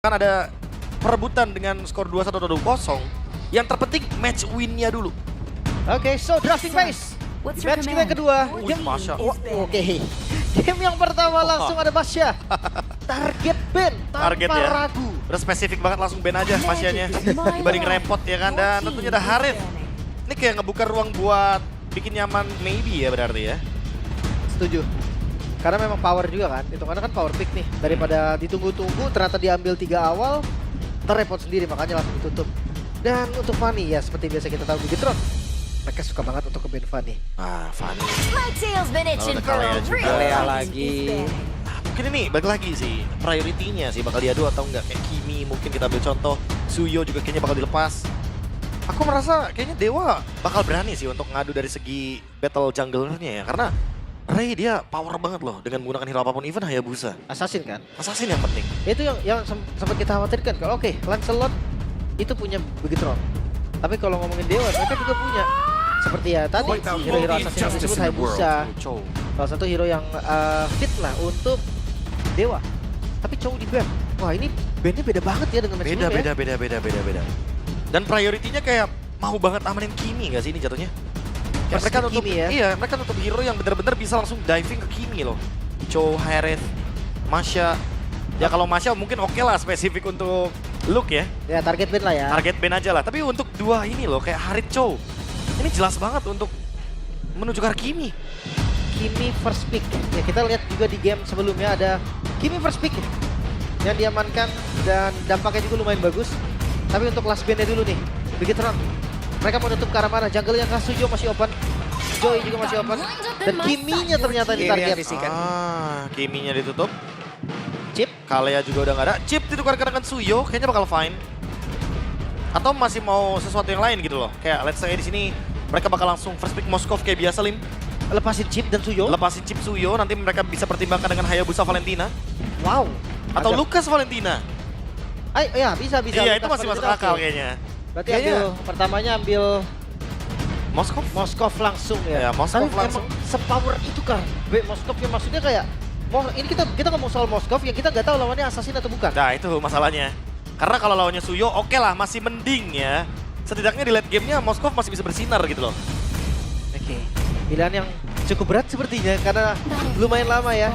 kan ada perebutan dengan skor 2-1 atau 2-0. Yang terpenting match win-nya dulu. Oke, so drafting phase. What's your Match kita yang command? kedua. Wih, Masya. Oke. Game yang pertama langsung ada Masya. Target ban Target tanpa ya. ragu. Udah spesifik banget, langsung ban aja Masyanya. Dibanding repot ya kan. Dan tentunya ada Harith. Ini kayak ngebuka ruang buat bikin nyaman maybe ya berarti ya. Setuju. Karena memang power juga kan. Hitungannya kan power pick nih. Daripada ditunggu-tunggu ternyata diambil 3 awal. Terrepot sendiri makanya langsung ditutup. Dan untuk Fanny ya seperti biasa kita tahu Bigetron. Mereka suka banget untuk ke ban Fanny. Ah, Fanny. My tail's been itching ada for Kalea a juga. real Kalea fight lagi. to be back. Mungkin ini balik lagi sih, priority-nya sih bakal diadu atau enggak. Kayak Kimi mungkin kita ambil contoh, Suyo juga kayaknya bakal dilepas. Aku merasa kayaknya Dewa bakal berani sih untuk ngadu dari segi battle junglernya ya. Karena Ray dia power banget loh dengan menggunakan hero apapun, even Hayabusa. Assassin kan? Assassin yang penting. Itu yang sempat kita khawatirkan. Kalau oke, Lancelot itu punya Bigetron. Tapi kalau ngomongin Dewa, mereka juga punya. Seperti ya tadi, hero-hero assassin yang disebut Hayabusa. Chow. Salah satu hero yang fit lah untuk Dewa. Tapi Chow di ban. Wah ini bandnya beda banget ya dengan match sebelumnya. Beda. Dan priority-nya kayak mau banget amanin Kimi nggak sih ini jatuhnya? Kayak Pas mereka ke nutup, Kimi ya. Iya, mereka nutup hero yang benar-benar bisa langsung diving ke Kimi loh. Chow, Harith, Masya. Ya kalau Masya mungkin oke lah spesifik untuk look ya. Ya target ban lah ya. Target ban aja lah. Tapi untuk dua ini loh kayak Harith, Chow. Ini jelas banget untuk menuju ke arah Kimi. Kimi first pick. Ya kita lihat juga di game sebelumnya ada Kimi first pick yang diamankan dan dampaknya juga lumayan bagus. Tapi untuk last bandnya dulu nih, Bigetron. Mereka mau nutup ke arah mana? Jungle yang Kasujo masih open. Joy juga masih open. Dan Kiminya ternyata di Kimi yang target. disikan. Kiminya ditutup. Chip. Kalea juga udah nggak ada. Chip ditukarkan dengan Suyo, kayaknya bakal fine. Atau masih mau sesuatu yang lain gitu loh. Kayak let's say di sini mereka bakal langsung first pick Moskov kayak biasa Lim. Lepasin Chip dan Suyo. Lepasin Chip Suyo, nanti mereka bisa pertimbangkan dengan Hayabusa Valentina. Wow. Atau Agak- Lucas Valentina. Ya bisa. Iya, itu Lukas masih masuk Valentina akal oke. kayaknya. Berarti Kayaknya- pertamanya ambil Moskov? Moskov langsung ya. Ya, Moskov Tapi langsung. emang sepower itu kan. Moskov yang maksudnya kayak ini kita ngomong soal Moskov yang kita nggak tahu lawannya assassin atau bukan. Nah itu masalahnya. Karena kalau lawannya Suyo oke lah, masih mending ya. Setidaknya di late game-nya Moskov masih bisa bersinar gitu loh. Oke. Pilihan yang cukup berat sepertinya karena lumayan lama ya.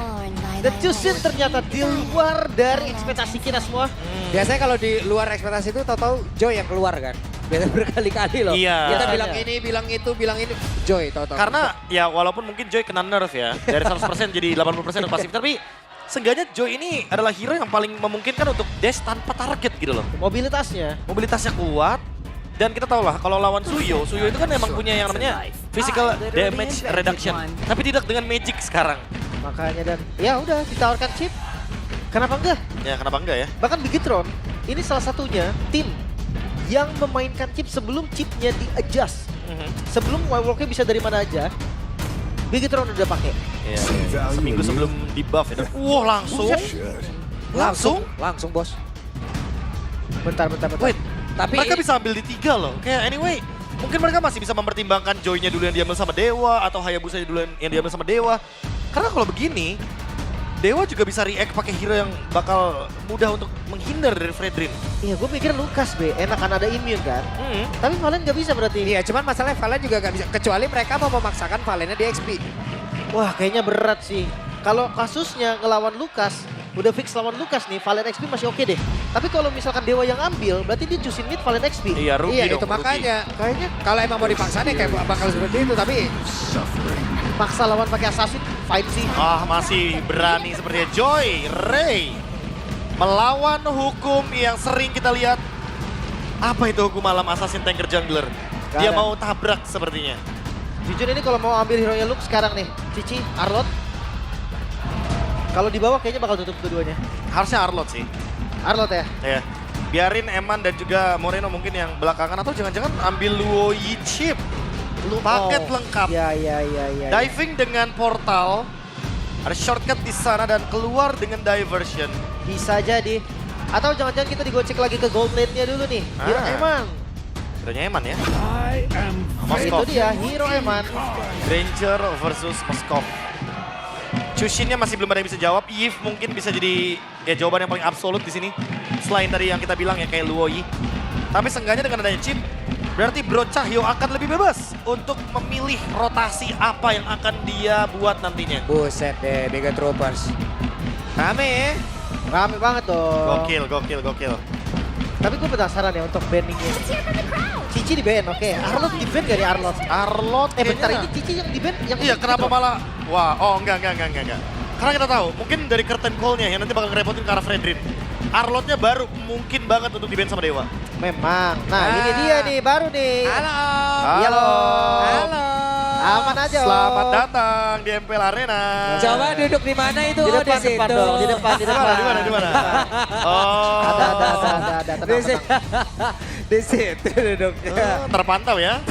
Dan Chusin ternyata di luar dari ekspektasi kita semua. Biasanya kalau di luar ekspektasi itu tahu-tahu Joy yang keluar kan. Biasanya berkali-kali loh. Iya. Kita Biasanya. bilang ini, bilang itu, bilang ini. Joy tahu-tahu. Karena ya walaupun mungkin Joy kena nerf ya. Dari 100% jadi 80% untuk pasif. Tapi seenggaknya Joy ini adalah hero yang paling memungkinkan untuk dash tanpa target gitu loh. Mobilitasnya. Mobilitasnya kuat. Dan kita tahu lah kalau lawan Suyo, Suyo itu kan memang punya yang namanya physical damage reduction. Tapi tidak dengan magic sekarang. Makanya dan ya udah ditawarkan chip. Kenapa enggak? Ya kenapa enggak ya? Bahkan Bigetron ini salah satunya tim yang memainkan chip sebelum chipnya di-adjust. Sebelum Wirewalk-nya bisa dari mana aja, Bigetron udah pakai. Ya, seminggu sebelum di buff ya. Langsung? Langsung bos. Bentar. Wait, Tapi mereka bisa ambil di 3 loh. Kayak anyway, mungkin mereka masih bisa mempertimbangkan Joy-nya dulu yang diambil sama Dewa atau Hayabusa dulu yang diambil sama Dewa. Karena kalau begini, Dewa juga bisa react pakai hero yang bakal mudah untuk menghindar dari Fredrin. Iya, gue pikir Lukas enak kan ada immune kan. Tapi Valen nggak bisa berarti. Iya, cuman masalahnya Valen juga gak bisa. Kecuali mereka mau memaksakan Valennya di XP. Wah, kayaknya berat sih. Kalau kasusnya ngelawan Lukas, udah fix lawan Lukas nih, Valen XP masih oke deh. Tapi kalau misalkan Dewa yang ambil, berarti dia choosing mid Valen XP. Iya, rugi Iya, dong. itu rugi. makanya. Kayaknya Kalau emang mau dipaksa nih kayak bakal seperti itu, tapi paksa lawan pakai assassin, fine sih. Masih berani sepertinya Joy, Ray. Melawan hukum yang sering kita lihat. Apa itu hukum malam Assassin Tanker Jungler? Gak Dia ada. mau tabrak sepertinya. Jujur ini kalau mau ambil hero-nya Luke sekarang nih, Cici, Arlot. Kalau di bawah kayaknya bakal tutup keduanya. Harusnya Arlot sih. Arlot ya? Ya. Biarin Eman dan juga Moreno mungkin yang belakangan atau jangan-jangan ambil Luo Yi Chip. Paket lengkap. Ya. Diving dengan portal. Ada shortcut di sana dan keluar dengan diversion. Bisa jadi. Atau jangan-jangan kita digocek lagi ke gold lane-nya dulu nih. Hero Eman. Heronya Eman ya. Itu Moskov. dia, Hero Eman. Granger versus Moskov. Chushin-nya masih belum ada yang bisa jawab. Yves mungkin bisa jadi ya jawaban yang paling absolut di sini. selain dari yang kita bilang ya kayak Luoyi. Tapi seenggaknya dengan adanya chip, berarti Bro Cahyo akan lebih bebas untuk memilih rotasi apa yang akan dia buat nantinya. Buset deh, Mega Troopers. Rame ya. Rame banget dong. Gokil. Tapi gue penasaran ya untuk banningnya. Cici di ban, oke. Arlot di ban gak nih Arlot? Arlot Bentar kayaknya- ini Cici yang di ban yang Iya, gitu kenapa dong. malah? Wah, enggak. Karena kita tahu, mungkin dari curtain call-nya yang nanti bakal ngerepotin ke arah Fredrin. Arlotnya baru mungkin banget untuk di-ban sama Dewa. Memang. Nah, ini dia nih baru nih. Halo. Halo. Halo. Aman aja. Om. Selamat datang di MPL Arena. Coba duduk di mana itu? Di depan, situ. depan dong, di depan. Di mana? Oh. Ada. Tenang, Di situ. tenang. Di situ duduknya. Terpantau ya.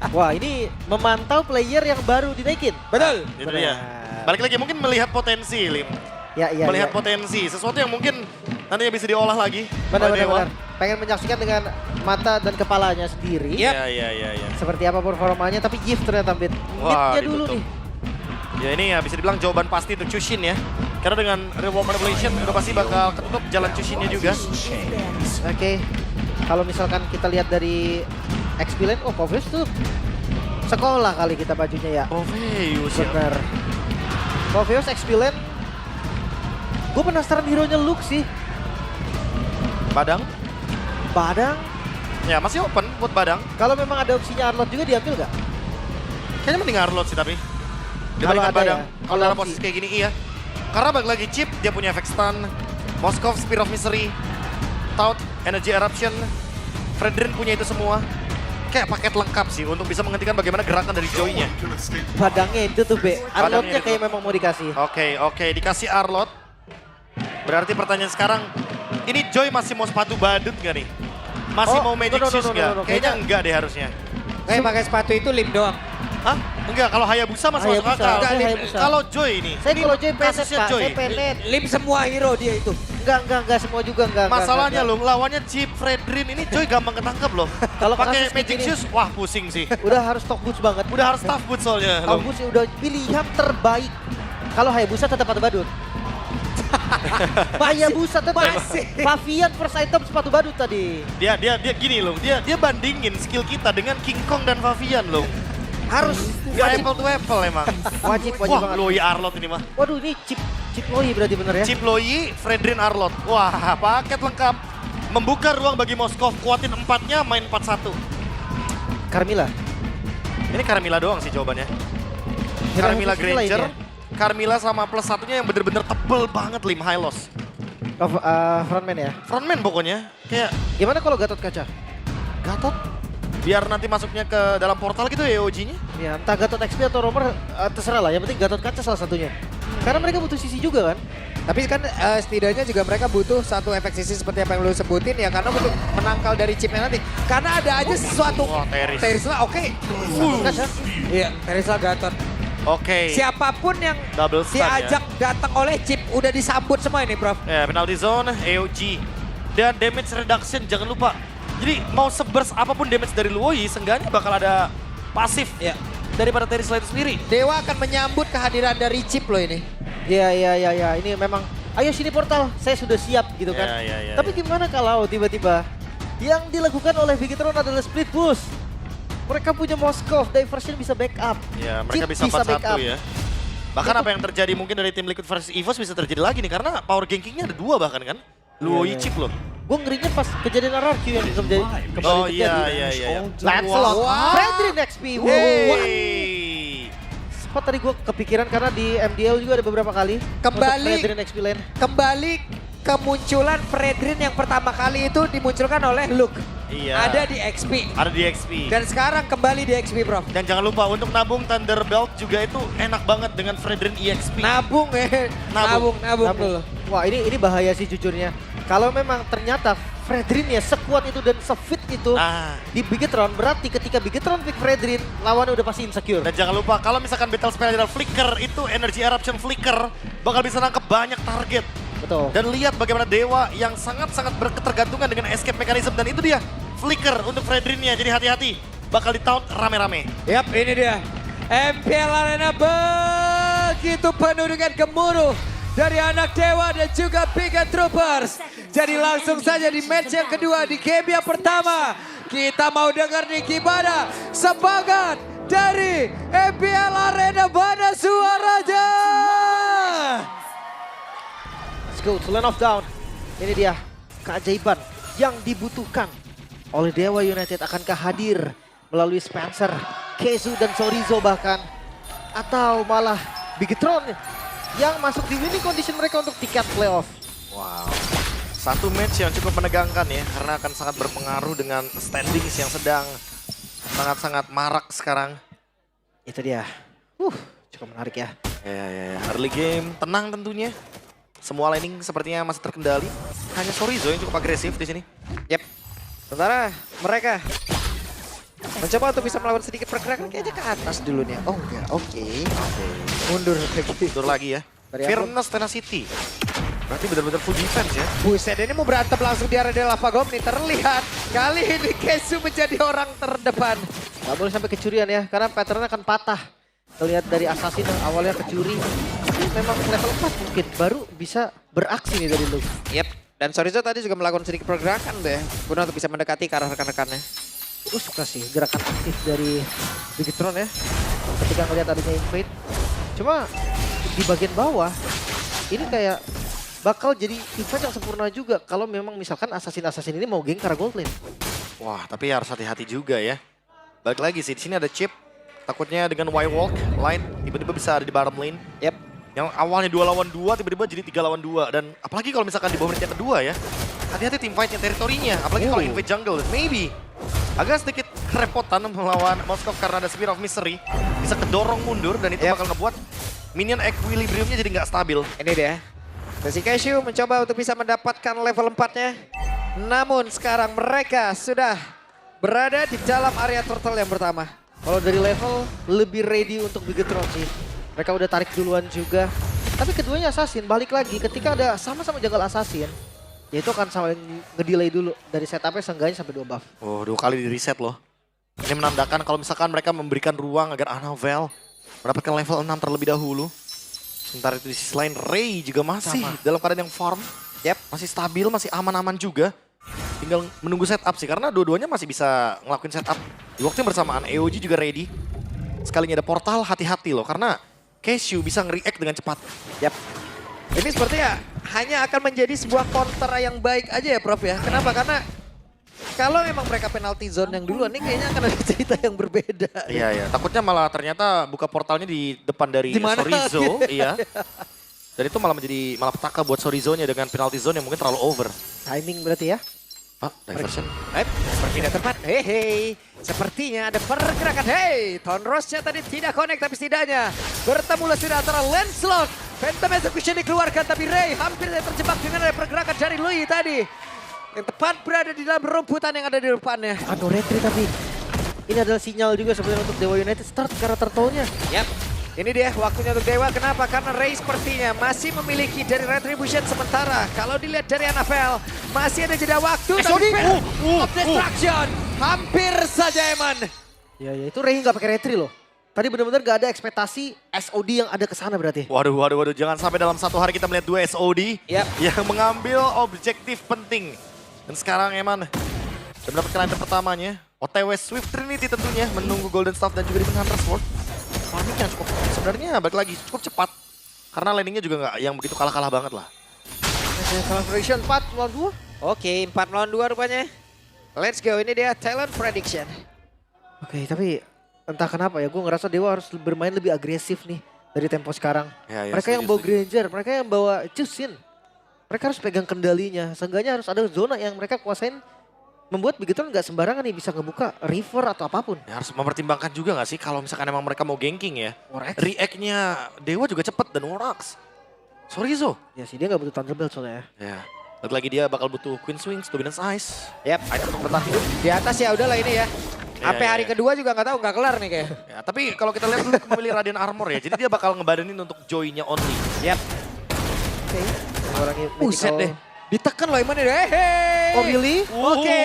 Wah, ini memantau player yang baru dinaikin. Betul. Itu dia. Balik lagi mungkin melihat potensi, Lim. Ya, iya. Melihat iya. potensi, sesuatu yang mungkin nantinya bisa diolah lagi. Benar. oleh Dewa. Pengen menyaksikan dengan mata dan kepalanya sendiri. Yap. Iya. Seperti apa performanya, tapi gift ternyata Bit. Wah, Midnya dulu ditutup. nih. Ya ini ya bisa dibilang jawaban pasti untuk Chushin ya. Karena dengan reward manipulation udah pasti bakal ketutup jalan Chushinnya juga. Oke. Kalau misalkan kita lihat dari XP Lane, oh Povius tuh sekolah kali kita bajunya ya. Poveus ya. Bener. Povius XP Lane. Gue penasaran hero-nya Luke sih. Badang. Badang. Ya masih open buat Badang. Kalau memang ada opsinya Arlot juga diambil nggak? Kayaknya mending Arlot sih tapi. Kalau Dibandingkan ada Badang. ya, Kalau kalau dalam opsi. posisi kayak gini iya. Karena balik lagi chip, dia punya efek stun. Moskov, Spear of Misery. Tout, Energy Eruption. Fredrin punya itu semua. Kayak paket lengkap sih untuk bisa menghentikan bagaimana gerakan dari Joy-nya. Badangnya itu tuh B. Arlotnya itu. kayak memang mau dikasih. Oke, dikasih Arlot. Berarti pertanyaan sekarang, ini Joy masih mau sepatu badut gak nih? Masih Oh, mau Magic no, Shoes gak? no. Kayaknya enggak deh harusnya. Kayak pakai sepatu itu lim doang. Hah? Enggak, kalau Hayabusa masih masuk Hayabusa, akal. saya Hayabusa. Kalau Joy ini, Saya ini kalau Joy penet, kasusnya Pak. Joy. Saya penet. Lim semua hero dia itu. Enggak semua juga enggak. Masalahnya enggak. loh, lawannya Chip, Fredrin, ini Joy gampang ketangkep loh. Kalau pakai kasus Magic kayak gini- Shoes, wah pusing sih. Udah harus top boots banget. Udah harus tough boot soalnya. Top loh. boots udah pilihan terbaik. Kalau Hayabusa tetap sepatu badut. Hayabusa tetap. Masih. Pavian first item sepatu badut tadi. Dia gini loh, dia bandingin skill kita dengan King Kong dan Favian loh. Harus Gak apple to apple emang. wajib Wah, banget. Loi Arlot ini mah. Waduh, ini chip Loi berarti bener ya. Chip Loi, Fredrin Arlot. Wah, paket lengkap. Membuka ruang bagi Moskov, kuatin 4-nya, main 4-1. Carmilla. Ini Carmilla doang sih jawabannya. Hero Carmilla khusus Granger, lainnya. Carmilla sama plus satunya yang bener-bener tebel banget Lim, high loss. Frontman ya. Frontman pokoknya, kayak Gimana kalau Gatot Kaca? Gatot. Biar nanti masuknya ke dalam portal gitu ya OG-nya. Ya entah Gatot XP atau Romer terserah lah. Yang penting Gatot Kaca salah satunya. Karena mereka butuh sisi juga kan. Tapi kan setidaknya juga mereka butuh satu efek sisi seperti apa yang lu sebutin ya, karena untuk menangkal dari chipnya nanti. Karena ada aja sesuatu. Wah, Teris. Terisla oke. Kaca. Iya, Terisla Gatot. Oke. Siapapun yang Double stun diajak datang oleh chip udah disambut semua ini, Prof. Ya, penalty zone, AOG. Dan damage reduction, jangan lupa. Jadi mau seburst apapun damage dari Luoyi, seenggaknya bakal ada pasif Ya. daripada Terisla itu sendiri. Dewa akan menyambut kehadiran dari chip loh ini. Ya. Ini memang, ayo sini portal, saya sudah siap gitu kan. Ya. Tapi gimana kalau tiba-tiba yang dilakukan oleh Bigetron adalah split push. Mereka punya Moskov, diversion bisa backup. Ya, mereka Chip bisa 4-1 backup. ya. Bahkan Itu- apa yang terjadi mungkin dari tim Liquid versus EVOS bisa terjadi lagi nih, karena power gankingnya ada 2 bahkan kan. Luoyi Iya. Chip loh. Gue ngerinya pas kejadian RRQ yang kembali Oh terjadi. iya. Lancelot, Wow. Fredrin XP. Hey. Sempat tadi gue kepikiran karena di MDL juga ada beberapa kali. Kembali. untuk Fredrin XP lane. Kembali kemunculan Fredrin yang pertama kali itu dimunculkan oleh Luke. Iya. Ada di XP. Ada di XP. Dan sekarang kembali di XP, Prof. Dan jangan lupa untuk nabung Thunderbelt juga itu enak banget dengan Fredrin EXP. Nabung ya. Nabung. Nabung Namun, dulu. wah ini bahaya sih jujurnya. Kalau memang ternyata Fredrin ya sekuat itu dan sefit itu di Bigetron, berarti ketika Bigetron pick Fredrin, lawannya udah pasti insecure. Dan jangan lupa kalau misalkan battle spell adalah Flicker, itu Energy Eruption Flicker bakal bisa nangkep banyak target. Betul. Dan lihat bagaimana Dewa yang sangat-sangat berketergantungan dengan escape mechanism, dan itu dia Flicker untuk Fredrinnya. Jadi hati-hati, bakal di-taunt rame-rame. Yap, ini dia. MPL Arena begitu penuh dengan gemuruh. dari anak Dewa dan juga Biga Troopers. Jadi langsung saja di match yang kedua di game yang pertama. Kita mau dengar nih gimana semangat dari EPL Arena mana suaranya. Let's go to Land of Down. Ini dia keajaiban yang dibutuhkan oleh Dewa United. Akankah hadir melalui Spencer, Kezu dan Chorizo bahkan, atau malah Bigetron yang masuk di winning condition mereka untuk tiket playoff. Wow. Satu match yang cukup menegangkan ya, karena akan sangat berpengaruh dengan standings yang sedang sangat-sangat marak sekarang. Itu dia. Cukup menarik ya. Ya. Early game tenang tentunya. Semua laning sepertinya masih terkendali. Hanya Chorizo yang cukup agresif di sini. Yep. Sementara mereka mencoba untuk bisa melawan sedikit pergerakan kayaknya ke atas dulu nih. Oh enggak, oke. Mundur lagi. Mundur lagi ya. Fearless Tenacity. Berarti benar-benar full defense ya. Buset, ini mau berantem langsung di area Lava Gom nih. Terlihat kali ini Kesu menjadi orang terdepan. Gak boleh sampai kecurian ya, karena patternnya akan patah. Terlihat dari Assassin yang awalnya kecuri. Tapi memang level 4 mungkin baru bisa beraksi nih dari lu. Yep. Dan Chorizo tadi juga melakukan sedikit pergerakan deh. Guna untuk bisa mendekati ke arah rekan-rekannya. Gue suka sih gerakan aktif dari Bigetron ya. Ketika ngeliat adanya invade. Cuma di bagian bawah, ini kayak bakal jadi event yang sempurna juga. Kalau memang misalkan Assassin ini mau geng ke arah gold lane. Wah, tapi harus hati-hati juga ya. Balik lagi sih, di sini ada chip. Takutnya dengan Y-Walk, Light tiba-tiba bisa ada di bottom lane. Yep. Yang awalnya 2 lawan 2 tiba-tiba jadi 3 lawan 2. Dan apalagi kalau misalkan di bawah menit yang kedua ya. Hati-hati team fight-nya teritorinya. Apalagi kalau invade jungle, maybe. Agak sedikit kerepotan melawan Moskov karena ada Spear of Misery. Bisa kedorong mundur dan itu bakal ngebuat minion equilibriumnya jadi nggak stabil. Ini dia. Sesi Cashew mencoba untuk bisa mendapatkan level 4-nya. Namun sekarang mereka sudah berada di dalam area turtle yang pertama. Kalau dari level lebih ready untuk Bigetron sih. Mereka udah tarik duluan juga. Tapi keduanya Assassin balik lagi ketika ada sama-sama jungle Assassin. Ya itu akan saling ngedelay dulu dari setupnya seenggaknya sampai 2 buff. Oh, 2 kali di reset loh. Ini menandakan kalau misalkan mereka memberikan ruang agar Anavel mendapatkan level 6 terlebih dahulu. Sementara itu di sisi lain Ray juga masih dalam keadaan yang farm. Yep. Masih stabil, masih aman-aman juga. Tinggal menunggu setup sih karena dua-duanya masih bisa ngelakuin setup. Di waktu yang bersamaan EOG juga ready. Sekalinya ada portal, hati-hati loh karena Cashew bisa nge-react dengan cepat. Yap. Ini sepertinya hanya akan menjadi sebuah counter yang baik aja ya Prof ya. Kenapa? Karena kalau memang mereka penalty zone yang duluan ini kayaknya akan ada cerita yang berbeda. Iya. Takutnya malah ternyata buka portalnya di depan dari Chorizo. Iya. Dan itu malah menjadi petaka buat Chorizo-nya dengan penalty zone yang mungkin terlalu over. Timing berarti ya. Diversion. Sepertinya tepat. Hei. Sepertinya ada pergerakan. Hei. Tonrosnya tadi tidak connect tapi setidaknya bertemu sudah antara Lancelot. Phantom Execution dikeluarkan tapi Ray hampir terjebak dengan ada pergerakan dari Lui tadi. Yang tepat berada di dalam rumputan yang ada di depannya. Aduh retri tapi ini adalah sinyal juga sebenarnya untuk Dewa United start karena turtle-nya. Yap. Ini dia waktunya untuk Dewa. Kenapa? Karena Ray sepertinya masih memiliki dari Retribution sementara. Kalau dilihat dari Anavel masih ada jeda waktu. Of Destruction. Hampir saja Eman. Ya itu Ray nggak pakai retri loh. Tadi benar-benar gak ada ekspektasi SOD yang ada ke sana berarti. Waduh. Jangan sampai dalam satu hari kita melihat 2 SOD yang mengambil objektif penting. Dan sekarang Eman sudah mendapatkan item pertamanya. OTW Swift Trinity tentunya menunggu Golden Staff dan juga Demon Hunter Sword. Farming yang cukup sebenarnya balik lagi cukup cepat. Karena landingnya juga nggak yang begitu kalah-kalah banget lah. Celebration 4 lawan 2. Oke, 4 lawan 2 rupanya. Let's go, ini dia talent prediction. Oke, tapi entah kenapa ya gue ngerasa Dewa harus bermain lebih agresif nih dari tempo sekarang. Ya, mereka yang bawa Granger, mereka yang bawa Chusin. Mereka harus pegang kendalinya. Seenggaknya harus ada zona yang mereka kuasain. Membuat Bigetron nggak sembarangan nih bisa ngebuka river atau apapun. Ya, harus mempertimbangkan juga nggak sih kalau misalkan emang mereka mau ganking ya. React-nya Dewa juga cepet dan Orax. Chorizo. Ya sih dia nggak butuh Thunderbolt soalnya. Ya. Lagi dia bakal butuh Queen's Wings, Dominance Ice. Yap. Item untuk bertahan hidup. Di atas ya udahlah ini ya. Sampai hari kedua juga nggak tahu, nggak kelar nih kayak. Ya, tapi kalau kita lihat dulu memilih Radiant Armor ya. Jadi dia bakal ngebadanin untuk joy-nya only. Yap. Oke. Orangnya Buset deh. Ditekan loh Iman ini. Hehehe. Oh really? Oke.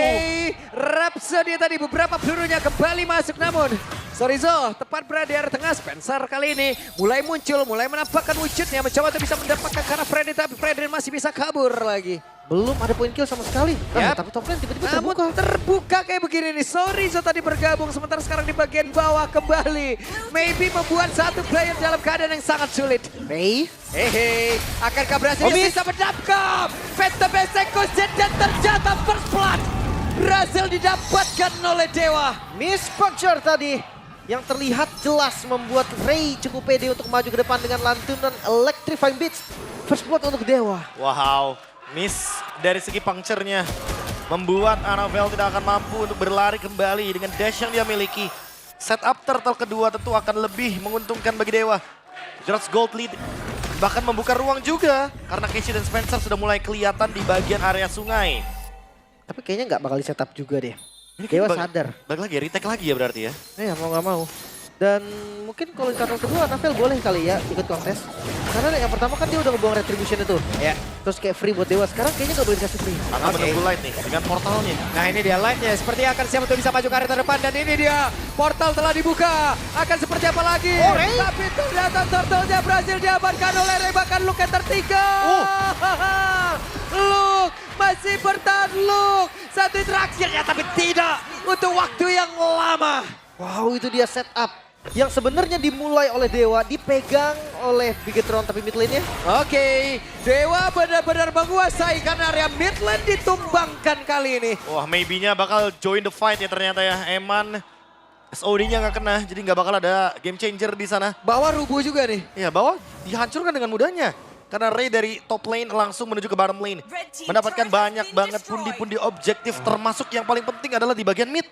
Rhapsody tadi beberapa pelurunya kembali masuk namun Sorizo tepat berada di area tengah. Spencer kali ini mulai muncul, mulai menampakkan wujudnya. Mencoba untuk bisa mendapatkan karena Freddy, tapi Freddy masih bisa kabur lagi. Belum ada poin kill sama sekali. Yap. Tapi top lane tiba-tiba Namun terbuka. terbuka kayak begini nih. Sorizo tadi bergabung, sementara sekarang di bagian bawah kembali. Maybe membuat satu player dalam keadaan yang sangat sulit. Ray. Hehe, akankah berhasil Omis. bisa mendapatkan Phantom Execution dan ternyata first blood berhasil didapatkan oleh Dewa. Miss Puncture tadi yang terlihat jelas membuat Ray cukup pede untuk maju ke depan dengan lantunan Electrifying Beats. First blood untuk Dewa. Wow, miss dari segi puncture-nya membuat Annabelle tidak akan mampu untuk berlari kembali dengan dash yang dia miliki. Setup turtle kedua tentu akan lebih menguntungkan bagi Dewa. Just Gold lead bahkan membuka ruang juga karena Casey dan Spencer sudah mulai kelihatan di bagian area sungai. Tapi kayaknya nggak bakal di setup juga deh. Ini Dewa kayaknya sadar. Balik lagi ya, retake lagi ya berarti ya. Ya mau nggak mau. Dan mungkin kalau di turtle kedua Navel boleh kali ya ikut kontes. Karena yang pertama kan dia udah ngebuang retribution itu. Ya. Terus kayak free buat Dewa. Sekarang kayaknya nggak boleh dikasih free. Akan Oke. menunggu light nih dengan portalnya. Nah ini dia light-nya, seperti akan siap untuk bisa maju ke area terdepan dan ini dia portal telah dibuka. Akan seperti apa lagi? Oh, Ray. Tapi ternyata turtle-nya berhasil diamankan oleh Ray, bahkan Luke yang tertinggal. Luke masih bertahan Luke. Satu interaksi tapi tidak untuk waktu yang lama. Wow, itu dia setup. Yang sebenarnya dimulai oleh Dewa, dipegang oleh Bigetron tapi mid lane-nya. Oke, Dewa benar-benar menguasai karena area mid lane ditumbangkan kali ini. Wah, maybe-nya bakal join the fight ya ternyata ya. Eman SOD-nya nggak kena, jadi nggak bakal ada game changer di sana. Bawah rubuh juga nih. Ya, bawah dihancurkan dengan mudahnya. Karena Ray dari top lane langsung menuju ke bottom lane. Mendapatkan banyak banget pundi-pundi objektif, termasuk yang paling penting adalah di bagian mid.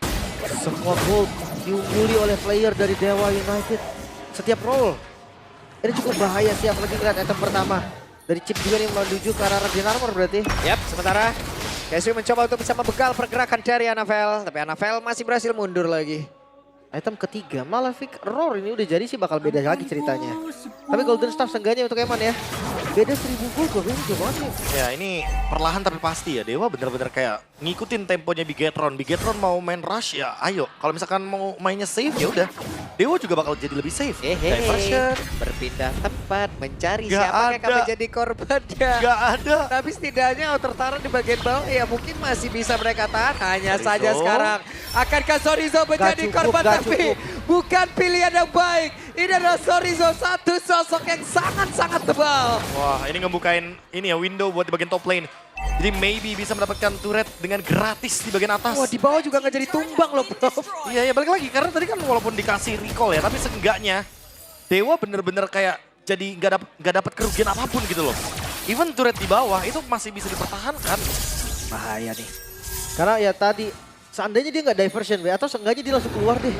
Semua gold diungguli oleh player dari Dewa United. Setiap roll. Ini cukup bahaya sih, apalagi ngeliat item pertama. Dari chip juga nih menuju ke arah Radiant Armor berarti. Yap, sementara Casey mencoba untuk bisa membegal pergerakan dari Annabelle. Tapi Annabelle masih berhasil mundur lagi. Item ketiga, Malefic Roar ini udah jadi sih bakal beda lagi ceritanya. Tapi Golden Staff seenggaknya untuk Eman ya. Beda 1000 gold gue bilang banget nih. Ya, ini perlahan tapi pasti ya. Dewa bener-bener kayak ngikutin temponya Bigetron. Bigetron mau main rush ya ayo. Kalau misalkan mau mainnya safe ya udah. Dewa juga bakal jadi lebih safe. Diversion. Berpindah tempat, mencari Gak siapa yang akan ada. menjadi korbannya. Gak ada. Tapi setidaknya outer turret di bagian bawah ya mungkin masih bisa mereka tahan. Hanya Sorizo. saja sekarang akankah Sorizo menjadi cukup, korban gak tapi cukup. bukan pilihan yang baik. Ini adalah Sorizo, satu sosok yang sangat-sangat tebal. Wah, ini ngebukain ini ya window buat di bagian top lane. Jadi maybe bisa mendapatkan turret dengan gratis di bagian atas. Wah di bawah juga nggak jadi tumbang loh bro. Iya, ya balik lagi. Karena tadi kan walaupun dikasih recall ya, tapi seenggaknya Dewa bener-bener kayak jadi nggak dapat kerugian apapun gitu loh. Even turret di bawah itu masih bisa dipertahankan. Bahaya nih. Karena ya tadi, seandainya dia nggak diversion, atau seenggaknya dia langsung keluar deh.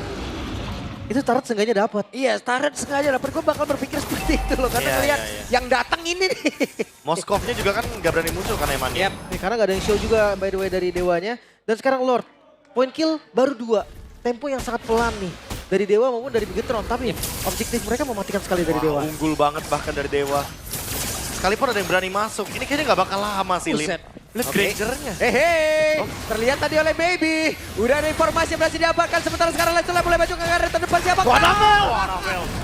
Itu turret seenggaknya dapat. Iya, turret sengaja dapat. Gue bakal berpikir seperti itu loh. Karena Iya, ngeliat iya, iya. yang datang ini nih. Moskovnya juga kan nggak berani muncul kan Eman. Yap. Nih, karena nggak ada yang show juga by the way dari Dewanya. Dan sekarang Lord, point kill baru 2. Tempo yang sangat pelan nih. Dari Dewa maupun dari Bigetron. Tapi objektif mereka mematikan sekali dari Dewa. Unggul banget bahkan dari Dewa. Sekalipun ada yang berani masuk, ini kayaknya nggak bakal lama sih, Lim. Buset. Lihat Oke. Granger-nya. Hehe, Oh. terlihat tadi oleh Baby. Udah ada informasi yang berhasil diamankan. Sementara sekarang Let's mulai maju ke area terdepan siapa? Annabelle!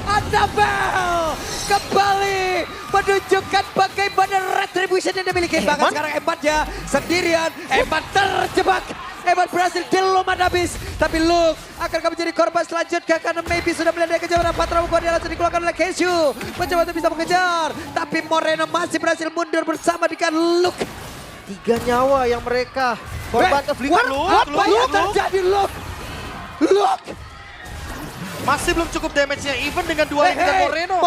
Annabelle kembali menunjukkan bagaimana retribution yang dimiliki. Bahkan Eman? sekarang Emannya sendirian. Eman terjebak. Eman berhasil dilumat habis. Tapi Luke akan menjadi korban selanjutnya karena maybe sudah melihat kejaran Patra Mugua. Dia langsung dikeluarkan oleh Keshu. Mencoba untuk bisa mengejar. Tapi Moreno masih berhasil mundur bersama dengan Luke. 3 nyawa yang mereka korban ke Luke, Apa Luke, yang Luke. terjadi Luke? Luke! Masih belum cukup damage-nya, even dengan dua lini dan Moreno.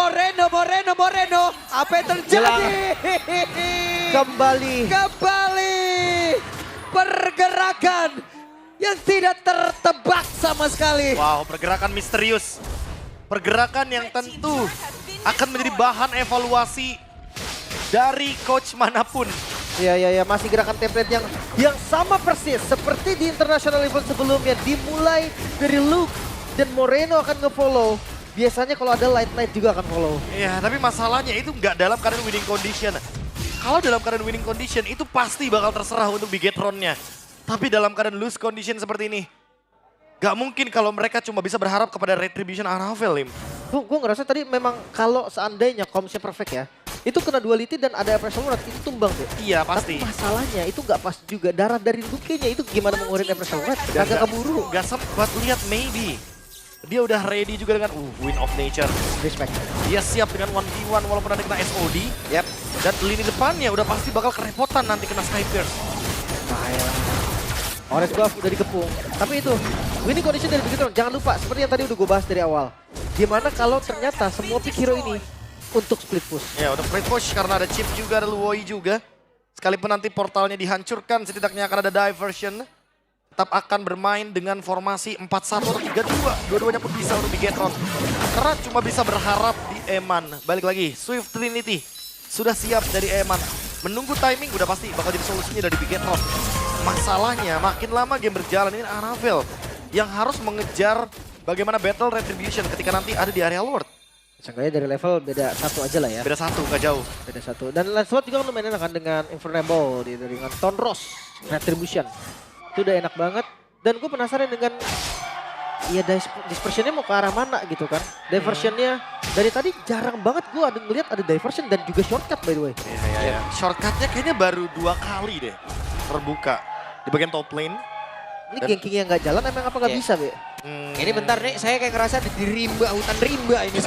Moreno. Apa yang terjadi? kembali. Kembali pergerakan yang tidak tertebak sama sekali. Wow, pergerakan misterius. Pergerakan yang tentu akan menjadi bahan evaluasi dari coach manapun. Ya, masih gerakan template yang sama persis seperti di international event sebelumnya. Dimulai dari Luke dan Moreno akan nge-follow. Biasanya kalau ada light juga akan follow. Ya, tapi masalahnya itu nggak dalam keadaan winning condition. Kalau dalam keadaan winning condition itu pasti bakal terserah untuk Bigetron-nya. Tapi dalam keadaan lose condition seperti ini, Gak mungkin kalau mereka cuma bisa berharap kepada Retribution Unravel, Lim. Gue ngerasa tadi memang kalau seandainya komsnya perfect ya, itu kena duality dan ada Empress World itu tumbang tuh. Iya pasti. Tapi masalahnya itu gak pas juga, darah dari Luke-nya itu gimana mengurin Empress World, kagak keburu. Gak sempat lihat maybe. Dia udah ready juga dengan Wind of Nature. Respect. Dia siap dengan 1v1 walaupun ada kena SOD. Yap. Dan lini depannya udah pasti bakal kerepotan nanti kena Skypierce. Bahaya. Orange buff udah dikepung. Tapi itu, winning condition dari Bigetron, jangan lupa seperti yang tadi udah gue bahas dari awal. Gimana kalau ternyata semua pick hero ini untuk split push. Ya udah split push karena ada chip juga, ada Luoi juga. Sekalipun nanti portalnya dihancurkan, setidaknya akan ada diversion. Tetap akan bermain dengan formasi 4-1 atau 3-2. Dua-duanya pun bisa untuk Bigetron. Karena cuma bisa berharap di Eman. Balik lagi, Swift Trinity sudah siap dari Eman. Menunggu timing udah pasti bakal jadi solusinya dari Bigetron. Masalahnya makin lama game berjalan ini Unravel yang harus mengejar bagaimana battle Retribution ketika nanti ada di area Lord. Seenggaknya dari level beda satu aja lah ya. Beda satu, gak jauh. Beda satu. Dan Lancelot juga lumayan enak kan dengan Infernable, dengan Tonros, Retribution. Itu udah enak banget. Dan gue penasaran dengan ya dispersionnya mau ke arah mana gitu kan. Diversionnya dari tadi jarang banget gue ada ngeliat ada diversion dan juga shortcut by the way. Iya. Shortcutnya kayaknya baru 2 kali deh terbuka. Di bagian top lane. Ini ganking yang nggak jalan emang apa nggak bisa, Be? Ini bentar nih, saya kayak ngerasa di rimba, hutan rimba ini.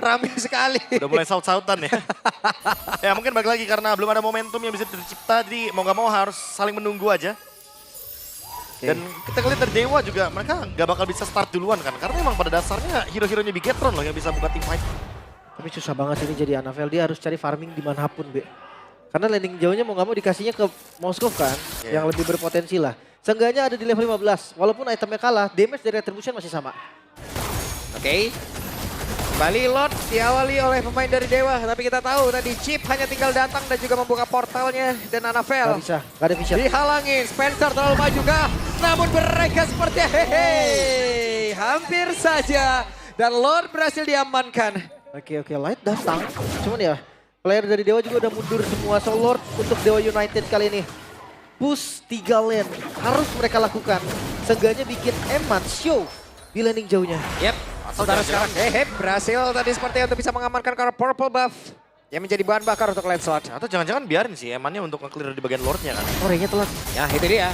Rame sekali. Udah mulai saut-sautan ya. Ya mungkin balik lagi karena belum ada momentum yang bisa tercipta. Jadi mau gak mau harus saling menunggu aja. Dan kita ngeliat dari Dewa juga mereka gak bakal bisa start duluan kan. Karena emang pada dasarnya hero-heronya Bigetron loh yang bisa buka team fight. Tapi susah banget ini jadi Unravel, dia harus cari farming dimanapun, Be. Karena landing jauhnya mau gak mau dikasihnya ke Moskov kan, yang lebih berpotensi lah. Seenggaknya ada di level 15, walaupun itemnya kalah, damage dari Retribution masih sama. Oke. Kembali Lord diawali oleh pemain dari Dewa, tapi kita tahu tadi Chip hanya tinggal datang dan juga membuka portalnya dan Unravel. Gak bisa, gak ada vision. Dihalangin, Spencer terlalu maju kah? Namun mereka seperti hehehe, hampir saja. Dan Lord berhasil diamankan. Oke, Light datang. Cuman ya, player dari Dewa juga udah mundur semua. So Lord untuk Dewa United kali ini. Push 3 lane, harus mereka lakukan. Seenggaknya bikin Eman show di landing jauhnya. Yep. Saudara sekarang berhasil tadi seperti untuk bisa mengamankan karena purple buff yang menjadi bahan bakar untuk Lancelot. Atau jangan-jangan biarin sih Emannya untuk nge-clear di bagian Lordnya kan. Oh, Rey-nya telat. Ya itu dia.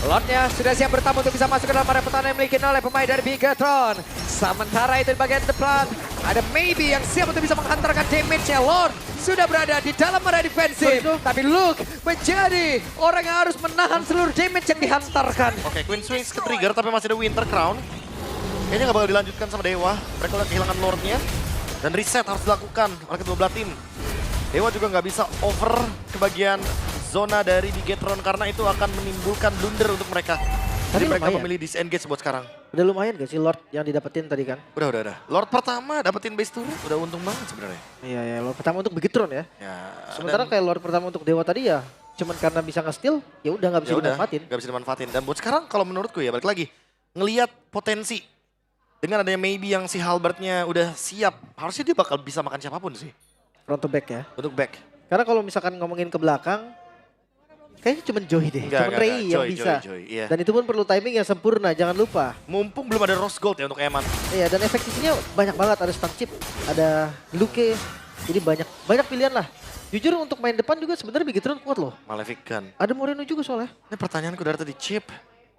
Lordnya sudah siap bertamu untuk bisa masuk ke dalam area pertahanan yang dimiliki oleh pemain dari Bigetron. Sementara itu di bagian depan ada Maybe yang siap untuk bisa menghantarkan damage-nya. Lord sudah berada di dalam area defensif. Tapi Luke menjadi orang yang harus menahan seluruh damage yang dihantarkan. Oke, Queen Swings ke-trigger tapi masih ada Winter Crown. Kayaknya nggak bakal dilanjutkan sama Dewa. Mereka udah kehilangan Lordnya. Dan reset harus dilakukan oleh kedua belah tim. Dewa juga nggak bisa over ke bagian zona dari Bigetron karena itu akan menimbulkan blunder untuk mereka. Jadi mereka lumayan. memilih disengage buat sekarang. Udah lumayan gak sih Lord yang didapetin tadi kan? Udah. Lord pertama dapetin base turret udah untung banget sebenarnya. Iya, Lord pertama untuk Bigetron ya. Ya, Sementara kayak Lord pertama untuk Dewa tadi ya, cuman karena bisa nge-steal, ya udah nggak bisa dimanfaatin. Gak bisa dimanfaatin. Dan buat sekarang kalau menurutku ya balik lagi. Ngelihat potensi. Dengan adanya Maybe yang si Halbertnya udah siap. Harusnya dia bakal bisa makan siapapun sih. Front to back ya. Untuk back. Karena kalau misalkan ngomongin ke belakang, kayaknya cuma Joy deh. Cuma Rey yang bisa. Joy, iya. Dan itu pun perlu timing yang sempurna, jangan lupa. Mumpung belum ada Rose Gold ya untuk Eman. Iya, dan efektifnya banyak banget. Ada stun chip, ada Luke. Jadi banyak pilihan lah. Jujur untuk main depan juga sebenarnya Bigetron kuat loh. Maleficent. Ada Moreno juga soalnya. Ini pertanyaanku dari tadi, Chip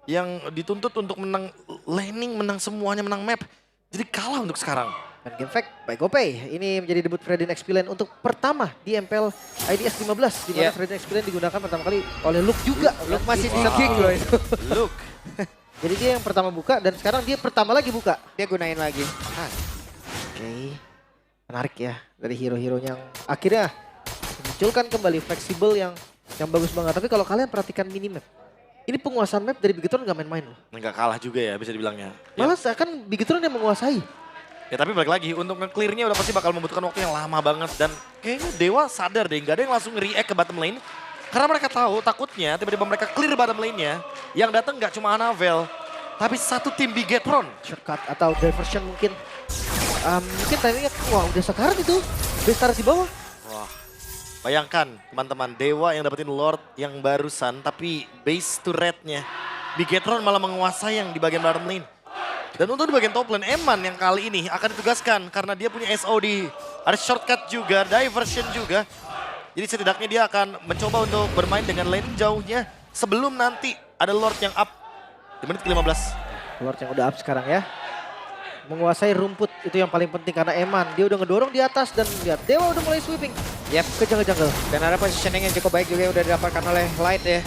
yang dituntut untuk menang laning, menang semuanya, menang map. Jadi kalah untuk sekarang. Dan game fact by GoPay. Ini menjadi debut Fredin Xpillion untuk pertama di MPL IDS 15. Di mana Fredin Xpillion digunakan pertama kali oleh Luke juga. Luke masih bisa kick loh itu. Luke. Jadi dia yang pertama buka dan sekarang dia pertama lagi buka. Dia gunain lagi. Oke. Menarik ya dari hero-hero yang akhirnya munculkan kembali fleksibel yang bagus banget. Tapi kalau kalian perhatikan minimap. Ini penguasaan map dari Bigetron gak main-main loh. Nggak kalah juga ya bisa dibilangnya. Malah seakan Bigetron yang menguasai. Ya tapi balik lagi, untuk nge-clearnya udah pasti bakal membutuhkan waktu yang lama banget. Dan kayaknya Dewa sadar deh, nggak ada yang langsung react ke bottom lane. Karena mereka tahu takutnya tiba-tiba mereka clear bottom lane-nya. Yang datang nggak cuma Unravel, tapi satu tim Bigetron. Shortcut atau diversion mungkin. Mungkin timingnya, wah udah sekarang itu. Bestar di bawah. Wah, bayangkan teman-teman, Dewa yang dapetin Lord yang barusan, tapi base to red-nya Bigetron malah menguasai yang di bagian bottom lane. Dan untuk di bagian top lane, Eman yang kali ini akan ditugaskan karena dia punya SOD. Ada shortcut juga, diversion juga. Jadi setidaknya dia akan mencoba untuk bermain dengan lane jauhnya sebelum nanti ada Lord yang up di menit ke-15. Lord yang udah up sekarang ya. Menguasai rumput itu yang paling penting karena Eman dia udah ngedorong di atas dan lihat Dewa udah mulai sweeping. Yap. Ke jungle. Dan ada positioning yang cukup baik juga yang udah didapatkan oleh Light ya.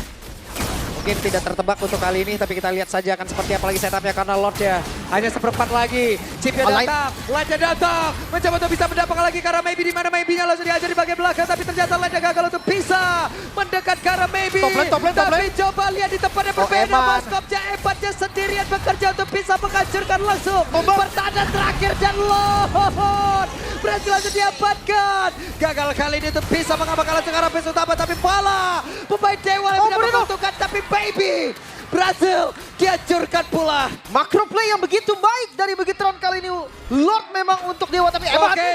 Mungkin tidak tertebak untuk kali ini, tapi kita lihat saja akan seperti apa lagi setupnya karena Lord ya. Hanya seperempat lagi. Chipnya datang, Lightnya datang. Mencoba untuk bisa mendapatkan lagi karena maybe di mana maybe-nya langsung diajar di bagian belakang. Tapi ternyata Lightnya gagal untuk bisa mendekat karena maybe. Top lane. Tapi coba lihat di tempat yang berbeda. Eman. Moskopnya Ebatnya sendirian bekerja untuk bisa menghancurkan langsung. Pertahanan terakhir dan Lord berhasil langsung diamankan. Gagal kali ini untuk bisa mengamankan langsung arah base utama. Tapi malah pemain Dewa yang tidak menguntungkan. Tapi baby berhasil dihancurkan pula. Macro play yang begitu baik dari Bigetron kali ini. Lord memang untuk Dewa tapi Eman. Oke,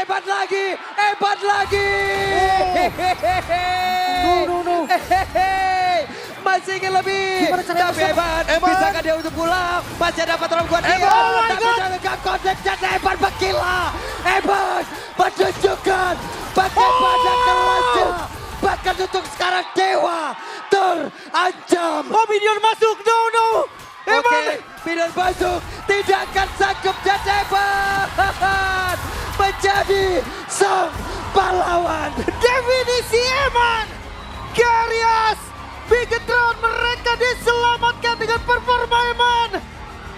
hebat lagi, hebat lagi. No. Masih ingin lebih. Gimana caranya Tapi hebat, Eman. bisakah dia untuk pulang? Masih ada patron kuat dia. Eman, oh my Tapi God. jangan gak kontak dan hebat bergila. Hebat menunjukkan bagaimana kelasnya. Bahkan untuk sekarang Dewa terancam. Oh, minion masuk. No. Oke, Minion masuk, tidak akan sanggup dan hebat menjadi sang pahlawan. Definisi Eman. Garias. Bigetron mereka diselamatkan dengan performa Eman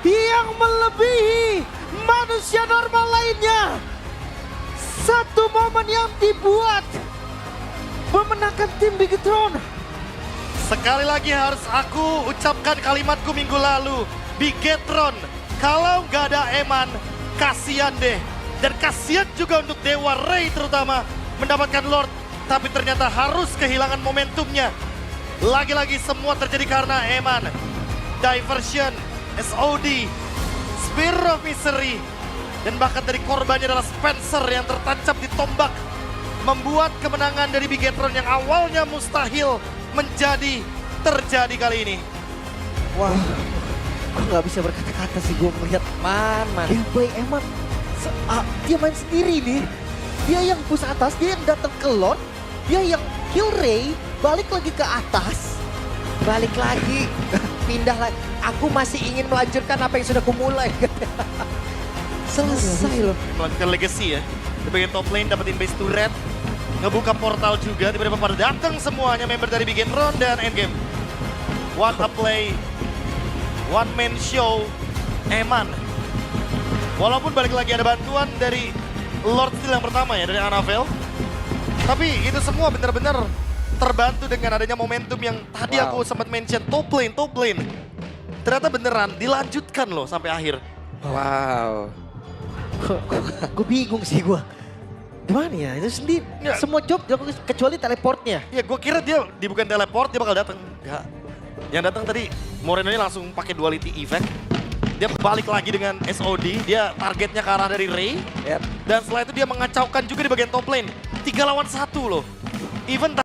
yang melebihi manusia normal lainnya. Satu momen yang dibuat memenangkan tim Bigetron. Sekali lagi harus aku ucapkan kalimatku minggu lalu. Bigetron, kalau nggak ada Eman, kasihan deh. Dan kasihan juga untuk Dewa Ray terutama mendapatkan Lord. Tapi ternyata harus kehilangan momentumnya. Lagi-lagi semua terjadi karena Eman. Diversion, SOD, Spear of Misery. Dan bahkan dari korbannya adalah Spencer yang tertancap di tombak. Membuat kemenangan dari Bigetron yang awalnya mustahil menjadi terjadi kali ini. Wah, gue nggak bisa berkata-kata sih gue melihat Man. gameplay Eman. Dia main sendiri nih. Dia yang push atas, dia yang datang ke Lord, dia yang kill Ray, balik lagi ke atas. Balik lagi, pindah lagi. Aku masih ingin melanjutkan apa yang sudah kumulai. Selesai loh. Melanjutkan legacy ya. Di bagian top lane dapetin base turret. Ngebuka portal juga, tiba-tiba pada datang semuanya member dari Bigetron dan endgame. What a play. One man show. Eman. Walaupun balik lagi ada bantuan dari Lord Steel yang pertama ya, dari Anavel. Tapi itu semua benar-benar terbantu dengan adanya momentum yang tadi aku sempat mention, top lane. Ternyata beneran dilanjutkan loh sampai akhir. Wow. Gue bingung sih gue. Gimana ya, itu sendiri. Nggak. Semua job dilakukan kecuali teleportnya. Ya gue kira dia bukan teleport, dia bakal datang. Enggak. Yang datang tadi Moreno ini langsung pakai duality effect. Dia balik lagi dengan SOD, dia targetnya ke arah dari Ray. Yep. Dan setelah itu dia mengacaukan juga di bagian top lane. 3 lawan 1 loh. Even